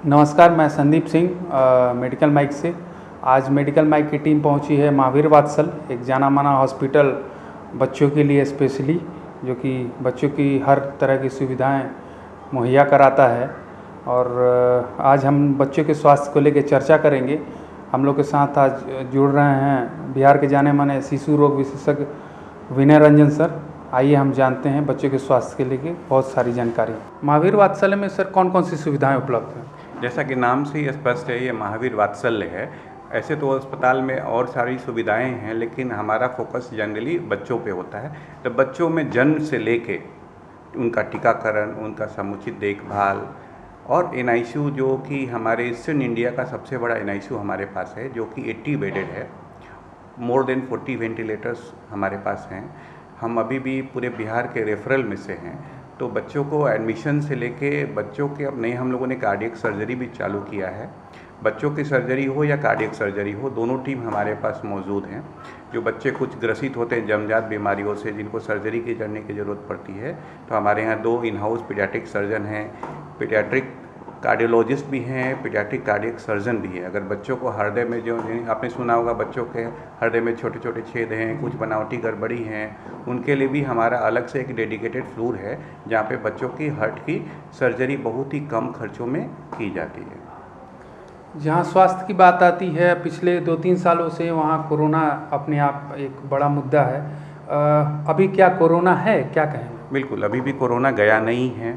नमस्कार, मैं Sandeep Singh medical mic से। आज मेडिकल माइक की टीम पहुंची है महावीर वात्सल, एक जाना माना हॉस्पिटल बच्चों के लिए स्पेशली, जो कि बच्चों की हर तरह की सुविधाएं मुहैया कराता है। और आज हम बच्चों के स्वास्थ्य को लेकर चर्चा करेंगे। हम लोग के साथ आज जुड़ रहे हैं बिहार के जाने माने शिशु रोग विशेषज्ञ विनय रंजन सर। आइए हम जानते हैं बच्चों के स्वास्थ्य के लिए बहुत सारी जानकारी। महावीर वात्सल्य में सर कौन कौन सी सुविधाएं उपलब्ध हैं? जैसा कि नाम से ही स्पष्ट है, ये महावीर वात्सल्य है। ऐसे तो अस्पताल में और सारी सुविधाएं हैं, लेकिन हमारा फोकस जनरली बच्चों पे होता है। तो बच्चों में जन्म से लेके उनका टीकाकरण, उनका समुचित देखभाल और NICU, जो कि हमारे ईस्टर्न इंडिया का सबसे बड़ा NICU हमारे पास है, जो कि 80 बेडेड है। मोर देन 40 वेंटिलेटर्स हमारे पास हैं। हम अभी भी पूरे बिहार के रेफरल में से हैं। तो बच्चों को एडमिशन से लेके बच्चों के, अब नए हम लोगों ने कार्डियक सर्जरी भी चालू किया है। बच्चों की सर्जरी हो या कार्डियक सर्जरी हो, दोनों टीम हमारे पास मौजूद हैं। जो बच्चे कुछ ग्रसित होते हैं जन्मजात बीमारियों से, जिनको सर्जरी की करने की ज़रूरत पड़ती है, तो हमारे यहाँ 2 इन हाउस पीडियाट्रिक सर्जन हैं, पीडियाट्रिक कार्डियोलॉजिस्ट भी हैं, पीडियाट्रिक कार्डियक सर्जन भी है। अगर बच्चों को हृदय में, जो आपने सुना होगा, बच्चों के हृदय में छोटे छोटे छेद हैं, कुछ बनावटी गड़बड़ी हैं, उनके लिए भी हमारा अलग से एक डेडिकेटेड फ्लोर है, जहाँ पे बच्चों की हार्ट की सर्जरी बहुत ही कम खर्चों में की जाती है। जहाँ स्वास्थ्य की बात आती है, पिछले 2-3 सालों से वहाँ कोरोना अपने आप एक बड़ा मुद्दा है। अभी क्या कोरोना है, क्या कहेंगे? बिल्कुल, अभी भी कोरोना गया नहीं है।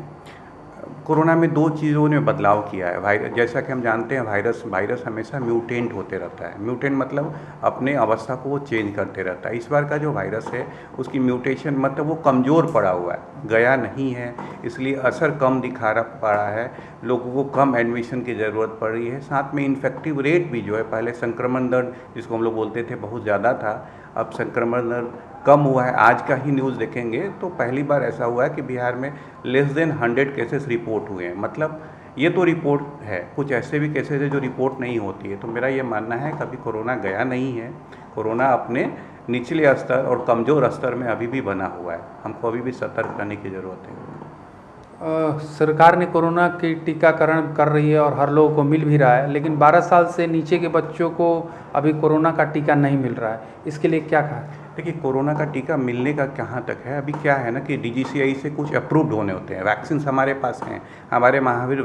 कोरोना में 2 चीज़ों ने बदलाव किया है। वायरस, जैसा कि हम जानते हैं, वायरस हमेशा म्यूटेंट होते रहता है। म्यूटेंट मतलब अपने अवस्था को वो चेंज करते रहता है। इस बार का जो वायरस है, उसकी म्यूटेशन मतलब वो कमज़ोर पड़ा हुआ है, गया नहीं है, इसलिए असर कम दिखा पड़ा है। लोगों को कम एडमिशन की ज़रूरत पड़ रही है। साथ में इन्फेक्टिव रेट भी जो है, पहले संक्रमण दर जिसको हम लोग बोलते थे बहुत ज़्यादा था, अब संक्रमण दर कम हुआ है। आज का ही न्यूज़ देखेंगे तो पहली बार ऐसा हुआ है कि बिहार में लेस देन 100 केसेस रिपोर्ट हुए हैं। मतलब ये तो रिपोर्ट है, कुछ ऐसे भी केसेस है जो रिपोर्ट नहीं होती है। तो मेरा ये मानना है कभी कोरोना गया नहीं है। कोरोना अपने निचले स्तर और कमज़ोर स्तर में अभी भी बना हुआ है। हमको अभी भी सतर्क रहने की ज़रूरत है। सरकार ने कोरोना की टीकाकरण कर रही है और हर लोगों को मिल भी रहा है, लेकिन 12 साल से नीचे के बच्चों को अभी कोरोना का टीका नहीं मिल रहा है। इसके लिए क्या कहा? देखिए, कोरोना का टीका मिलने का कहाँ तक है, अभी क्या है ना कि DGCI से कुछ अप्रूव्ड होने होते हैं। वैक्सीन हमारे पास हैं। हमारे महावीर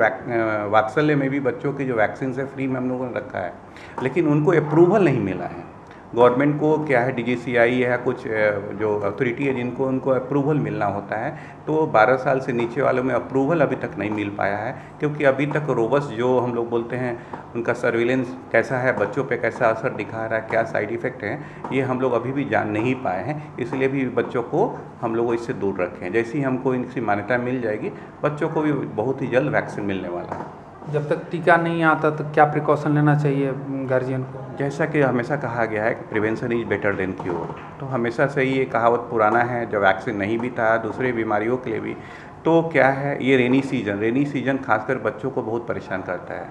वात्सल्य में भी बच्चों की जो वैक्सीन है फ्री में हम लोगों ने रखा है, लेकिन उनको अप्रूवल नहीं मिला है। गवर्नमेंट को क्या है, DGCI है, कुछ जो अथॉरिटी है जिनको, उनको अप्रूवल मिलना होता है। तो 12 साल से नीचे वालों में अप्रूवल अभी तक नहीं मिल पाया है, क्योंकि अभी तक रोबस्ट जो हम लोग बोलते हैं, उनका सर्विलेंस कैसा है, बच्चों पे कैसा असर दिखा रहा है, क्या साइड इफ़ेक्ट हैं, ये हम लोग अभी भी जान नहीं पाए हैं। इसलिए भी बच्चों को हम लोग इससे दूर रखें। जैसे ही हमको इनकी मान्यता मिल जाएगी, बच्चों को भी बहुत ही जल्द वैक्सीन मिलने वाला है। जब तक टीका नहीं आता तो क्या प्रिकॉशन लेना चाहिए गार्जियन को? जैसा कि हमेशा कहा गया है कि prevention is better than cure, तो हमेशा से ये कहावत पुराना है। जब वैक्सीन नहीं भी था दूसरे बीमारियों के लिए भी, तो क्या है, ये रेनी सीजन खासकर बच्चों को बहुत परेशान करता है।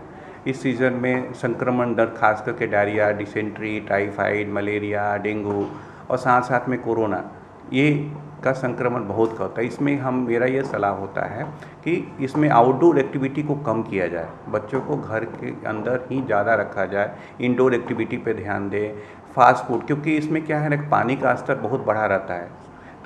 इस सीज़न में संक्रमण दर, खास करके diarrhoea, dysentery, typhoid, malaria, dengue और साथ साथ में कोरोना, ये का संक्रमण बहुत होता है। इसमें मेरा ये सलाह होता है कि इसमें आउटडोर एक्टिविटी को कम किया जाए, बच्चों को घर के अंदर ही ज़्यादा रखा जाए, इंडोर एक्टिविटी पे ध्यान दें। फास्ट फूड, क्योंकि इसमें क्या है ना, पानी का स्तर बहुत बढ़ा रहता है,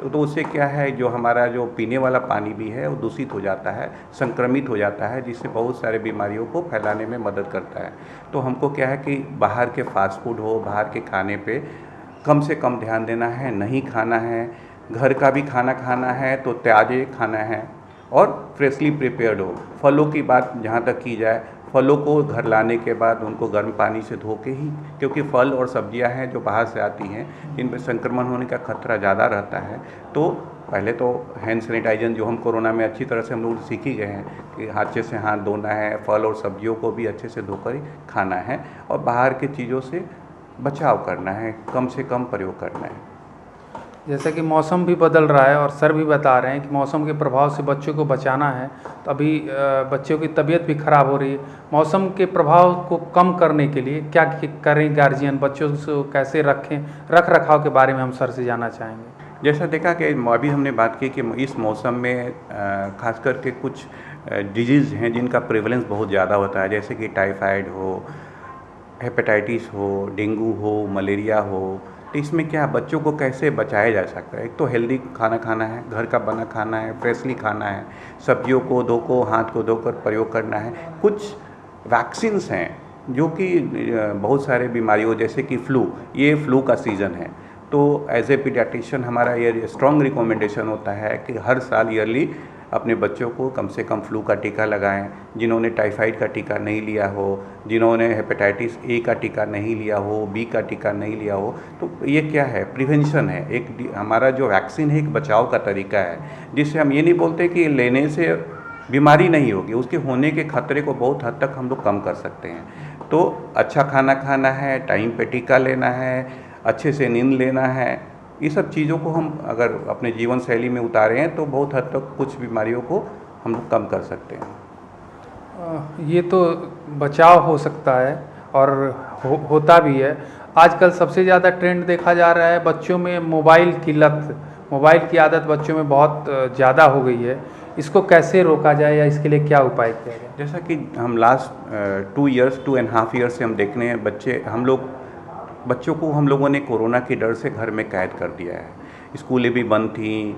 तो उससे क्या है, जो हमारा जो पीने वाला पानी भी है वो दूषित हो जाता है, संक्रमित हो जाता है, जिससे बहुत सारे बीमारियों को फैलाने में मदद करता है। तो हमको क्या है कि बाहर के फास्ट फूड हो, बाहर के खाने पे कम से कम ध्यान देना है, नहीं खाना है। घर का भी खाना खाना है तो ताज़े खाना है और फ्रेशली प्रिपेयर्ड हो। फलों की बात जहाँ तक की जाए, फलों को घर लाने के बाद उनको गर्म पानी से धो के ही, क्योंकि फल और सब्जियां हैं जो बाहर से आती हैं, जिन पर संक्रमण होने का खतरा ज़्यादा रहता है। तो पहले तो हैंड सैनिटाइजर, जो हम कोरोना में अच्छी तरह से हम लोग सीख ही गए हैं कि अच्छे से हाथ धोना है, फल और सब्जियों को भी अच्छे से धोकर ही खाना है, और बाहर की चीज़ों से बचाव करना है, कम से कम प्रयोग करना है। जैसा कि मौसम भी बदल रहा है और सर भी बता रहे हैं कि मौसम के प्रभाव से बच्चों को बचाना है, तो अभी बच्चों की तबीयत भी ख़राब हो रही है। मौसम के प्रभाव को कम करने के लिए क्या करें गार्जियन, बच्चों को कैसे रखें, रख रखाव के बारे में हम सर से जानना चाहेंगे। जैसा देखा कि अभी हमने बात की कि इस मौसम में खास करके कुछ डिजीज़ हैं जिनका प्रेवलेंस बहुत ज़्यादा होता है, जैसे कि टाइफाइड हो, हेपेटाइटिस हो, डेंगू हो, मलेरिया हो। तो इसमें क्या बच्चों को कैसे बचाया जा सकता है? एक तो हेल्दी खाना खाना है, घर का बना खाना है, फ्रेशली खाना है, सब्जियों को धो को हाथ को धोकर प्रयोग करना है। कुछ वैक्सीन्स हैं जो कि बहुत सारे बीमारियों जैसे कि ये फ्लू का सीज़न है, तो एज ए पीडियाट्रिशियन हमारा ये स्ट्रॉन्ग रिकमेंडेशन होता है कि हर साल ईयरली अपने बच्चों को कम से कम फ्लू का टीका लगाएं। जिन्होंने टाइफाइड का टीका नहीं लिया हो, जिन्होंने हेपेटाइटिस ए का टीका नहीं लिया हो, बी का टीका नहीं लिया हो, तो ये क्या है, प्रिवेंशन है। एक हमारा जो वैक्सीन है एक बचाव का तरीका है, जिससे हम ये नहीं बोलते कि लेने से बीमारी नहीं होगी, उसके होने के खतरे को बहुत हद तक हम लोग कम कर सकते हैं। तो अच्छा खाना खाना है, टाइम पे टीका लेना है, अच्छे से नींद लेना है, ये सब चीज़ों को हम अगर अपने जीवन शैली में उतारें तो बहुत हद तक कुछ बीमारियों को हम लोग कम कर सकते हैं। ये तो बचाव हो सकता है और होता भी है। आजकल सबसे ज़्यादा ट्रेंड देखा जा रहा है बच्चों में मोबाइल की लत, मोबाइल की आदत बच्चों में बहुत ज़्यादा हो गई है। इसको कैसे रोका जाए या इसके लिए क्या उपाय किया जाए? जैसा कि हम लास्ट 2.5 ईयर्स से हम देख रहे हैं, बच्चों को हम लोगों ने कोरोना के डर से घर में कैद कर दिया है। स्कूलें भी बंद थी,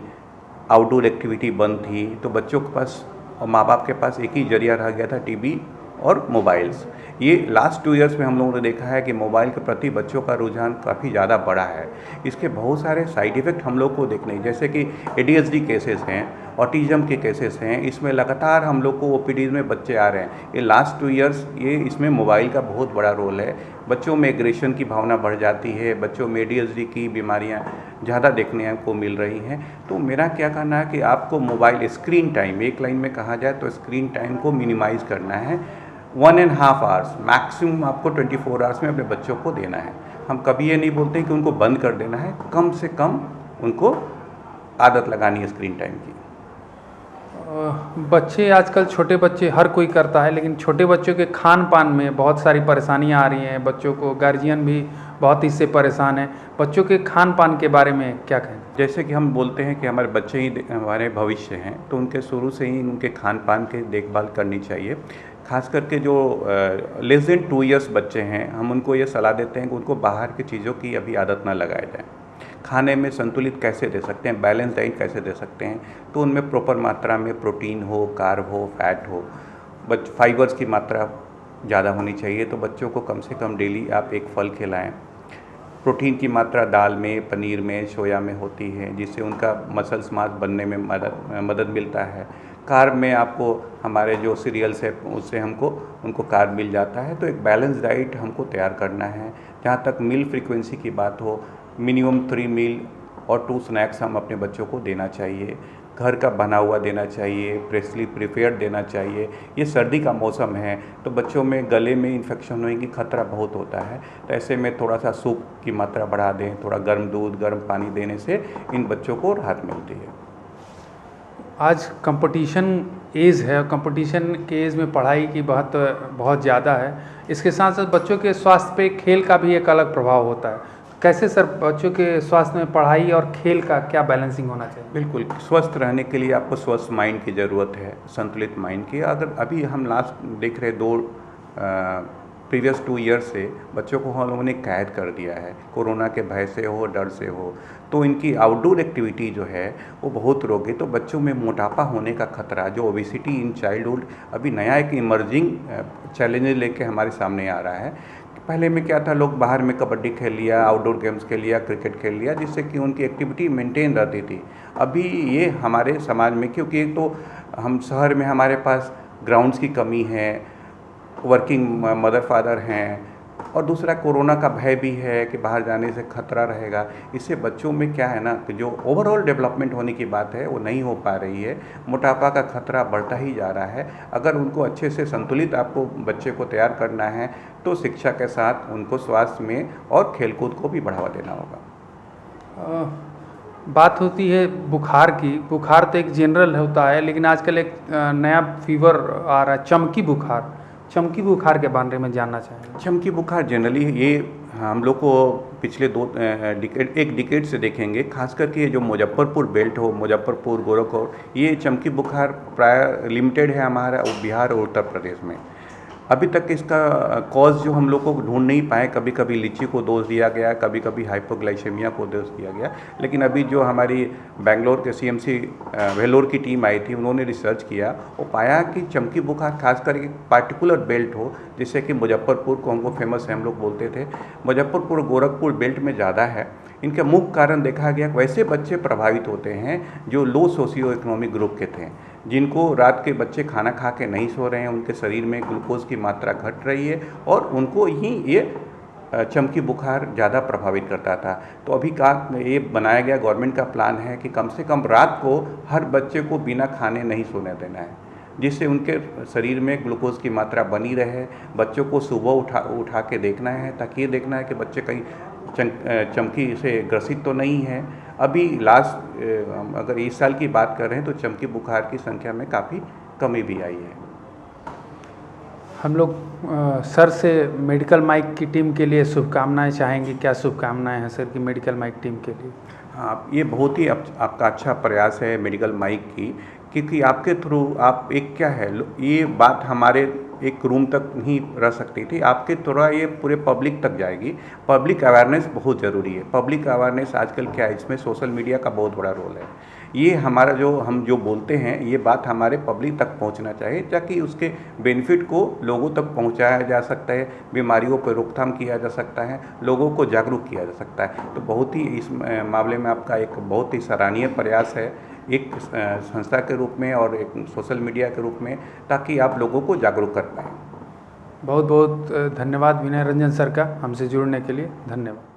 आउटडोर एक्टिविटी बंद थी, तो बच्चों के पास और माँ बाप के पास एक ही जरिया रह गया था, टीवी और मोबाइल्स। ये लास्ट 2 ईयर्स में हम लोगों ने देखा है कि मोबाइल के प्रति बच्चों का रुझान काफ़ी ज़्यादा बढ़ा है। इसके बहुत सारे साइड इफ़ेक्ट हम लोग को देखने, जैसे कि ADHD केसेस हैं, ऑटिज़म के केसेस हैं, इसमें लगातार हम लोग को OPDs में बच्चे आ रहे हैं। ये लास्ट 2 ईयर्स ये इसमें मोबाइल का बहुत बड़ा रोल है। बच्चों में एग्रेशन की भावना बढ़ जाती है, बच्चों में ADHD की बीमारियाँ ज़्यादा देखने को मिल रही हैं। तो मेरा क्या कहना है कि आपको मोबाइल स्क्रीन टाइम, एक लाइन में कहा जाए तो स्क्रीन टाइम को मिनिमाइज़ करना है। 1.5 आवर्स मैक्सिमम आपको 24 आवर्स में अपने बच्चों को देना है। हम कभी ये नहीं बोलते कि उनको बंद कर देना है, कम से कम उनको आदत लगानी है स्क्रीन टाइम की। बच्चे आजकल, छोटे बच्चे हर कोई करता है, लेकिन छोटे बच्चों के खान पान में बहुत सारी परेशानियां आ रही हैं। बच्चों को गार्जियन भी बहुत इससे परेशान है। बच्चों के खान पान के बारे में क्या कहें? जैसे कि हम बोलते हैं कि हमारे बच्चे ही हमारे भविष्य हैं, तो उनके शुरू से ही उनके खान पान की देखभाल करनी चाहिए। खास करके जो लेस देन 2 ईयर्स बच्चे हैं, हम उनको ये सलाह देते हैं कि उनको बाहर की चीज़ों की अभी आदत ना लगाया जाए। खाने में संतुलित कैसे दे सकते हैं, बैलेंस डाइट कैसे दे सकते हैं, तो उनमें प्रॉपर मात्रा में प्रोटीन हो, कार्ब हो, फैट हो, फाइबर्स की मात्रा ज़्यादा होनी चाहिए। तो बच्चों को कम से कम डेली आप एक फल खिलाएं। प्रोटीन की मात्रा दाल में, पनीर में, सोया में होती है, जिससे उनका मसल्स मास बनने में मदद मिलता है। कार्ब में आपको हमारे जो सीरियल्स है उससे उनको कार्ब मिल जाता है। तो एक बैलेंस डाइट हमको तैयार करना है। जहाँ तक मील फ्रीक्वेंसी की बात हो, मिनिमम 3 मील और 2 स्नैक्स हम अपने बच्चों को देना चाहिए। घर का बना हुआ देना चाहिए, फ्रेशली प्रिपेयर्ड देना चाहिए। ये सर्दी का मौसम है, तो बच्चों में गले में इन्फेक्शन होने की खतरा बहुत होता है। तो ऐसे में थोड़ा सा सूप की मात्रा बढ़ा दें, थोड़ा गर्म दूध, गर्म पानी देने से इन बच्चों को राहत मिलती है। आज कंपटीशन एज है, कंपटीशन के एज में पढ़ाई की बहुत ज़्यादा है। इसके साथ साथ बच्चों के स्वास्थ्य पे खेल का भी एक अलग प्रभाव होता है। कैसे सर बच्चों के स्वास्थ्य में पढ़ाई और खेल का क्या बैलेंसिंग होना चाहिए? बिल्कुल, स्वस्थ रहने के लिए आपको स्वस्थ माइंड की ज़रूरत है, संतुलित माइंड की। अगर अभी हम लास्ट देख रहे प्रीवियस 2 ईयर्स से बच्चों को हम लोगों ने कैद कर दिया है, कोरोना के भय से हो, डर से हो, तो इनकी आउटडोर एक्टिविटी जो है वो बहुत रोक गई। तो बच्चों में मोटापा होने का खतरा, जो ओबेसिटी इन चाइल्डहुड अभी नया एक इमर्जिंग चैलेंज लेके हमारे सामने आ रहा है। पहले में क्या था, लोग बाहर में कबड्डी खेल लिया, आउटडोर गेम्स खेल लिया, क्रिकेट खेल लिया, जिससे कि उनकी एक्टिविटी मेंटेन रहती थी। अभी ये हमारे समाज में, क्योंकि एक तो हम शहर में हमारे पास ग्राउंड्स की कमी है, वर्किंग मदर फादर हैं, और दूसरा कोरोना का भय भी है कि बाहर जाने से खतरा रहेगा। इससे बच्चों में क्या है ना कि जो ओवरऑल डेवलपमेंट होने की बात है वो नहीं हो पा रही है। मोटापा का खतरा बढ़ता ही जा रहा है। अगर उनको अच्छे से संतुलित आपको बच्चे को तैयार करना है तो शिक्षा के साथ उनको स्वास्थ्य में और खेलकूद को भी बढ़ावा देना होगा। बात होती है बुखार की। बुखार तो एक जनरल होता है, लेकिन आजकल एक नया फीवर आ रहा है, चमकी बुखार के बारे में जानना चाहेंगे। चमकी बुखार जनरली ये हाँ, हम लोग को पिछले एक डिकेड से देखेंगे, खास करके ये जो मुजफ्फरपुर बेल्ट हो, मुजफ्फरपुर, गोरखपुर, ये चमकी बुखार प्राय लिमिटेड है हमारा बिहार और उत्तर प्रदेश में। अभी तक इसका कॉज जो हम लोग को ढूंढ नहीं पाए, कभी कभी लीची को दोष दिया गया, कभी कभी हाइपोग्लाइसेमिया को दोष दिया गया, लेकिन अभी जो हमारी बेंगलोर के सीएमसी वेल्लोर की टीम आई थी, उन्होंने रिसर्च किया, वो पाया कि चमकी बुखार खासकर एक पार्टिकुलर बेल्ट हो, जिससे कि मुजफ्फरपुर को हमको फेमस है, हम लोग बोलते थे, मुजफ्फरपुर गोरखपुर बेल्ट में ज़्यादा है। इनका मुख्य कारण देखा गया वैसे बच्चे प्रभावित होते हैं जो लो सोशियो इकोनॉमिक ग्रुप के थे, जिनको रात के बच्चे खाना खा के नहीं सो रहे हैं, उनके शरीर में ग्लूकोज की मात्रा घट रही है और उनको ही ये चमकी बुखार ज़्यादा प्रभावित करता था। तो अभी ये बनाया गया, गवर्नमेंट का प्लान है कि कम से कम रात को हर बच्चे को बिना खाने नहीं सोने देना है, जिससे उनके शरीर में ग्लूकोज की मात्रा बनी रहे। बच्चों को सुबह उठा के देखना है, ताकि ये देखना है कि बच्चे कहीं चमकी से ग्रसित तो नहीं है। अभी अगर इस साल की बात कर रहे हैं तो चमकी बुखार की संख्या में काफ़ी कमी भी आई है। हम लोग सर से मेडिकल माइक की टीम के लिए शुभकामनाएं चाहेंगे। क्या शुभकामनाएं हैं सर की मेडिकल माइक टीम के लिए? हाँ, ये बहुत ही आपका अच्छा प्रयास है मेडिकल माइक की, क्योंकि आपके थ्रू आप एक क्या है, ये बात हमारे एक रूम तक ही रह सकती थी, आपके थोड़ा ये पूरे पब्लिक तक जाएगी। पब्लिक अवेयरनेस बहुत ज़रूरी है। पब्लिक अवेयरनेस आजकल क्या है, इसमें सोशल मीडिया का बहुत बड़ा रोल है। ये हमारा हम जो बोलते हैं, ये बात हमारे पब्लिक तक पहुंचना चाहिए, ताकि उसके बेनिफिट को लोगों तक पहुंचाया जा सकता है, बीमारियों पर रोकथाम किया जा सकता है, लोगों को जागरूक किया जा सकता है। तो बहुत ही इस मामले में आपका एक बहुत ही सराहनीय प्रयास है, एक संस्था के रूप में और एक सोशल मीडिया के रूप में, ताकि आप लोगों को जागरूक कर पाएँ। बहुत बहुत धन्यवाद विनय रंजन सर का हमसे जुड़ने के लिए। धन्यवाद।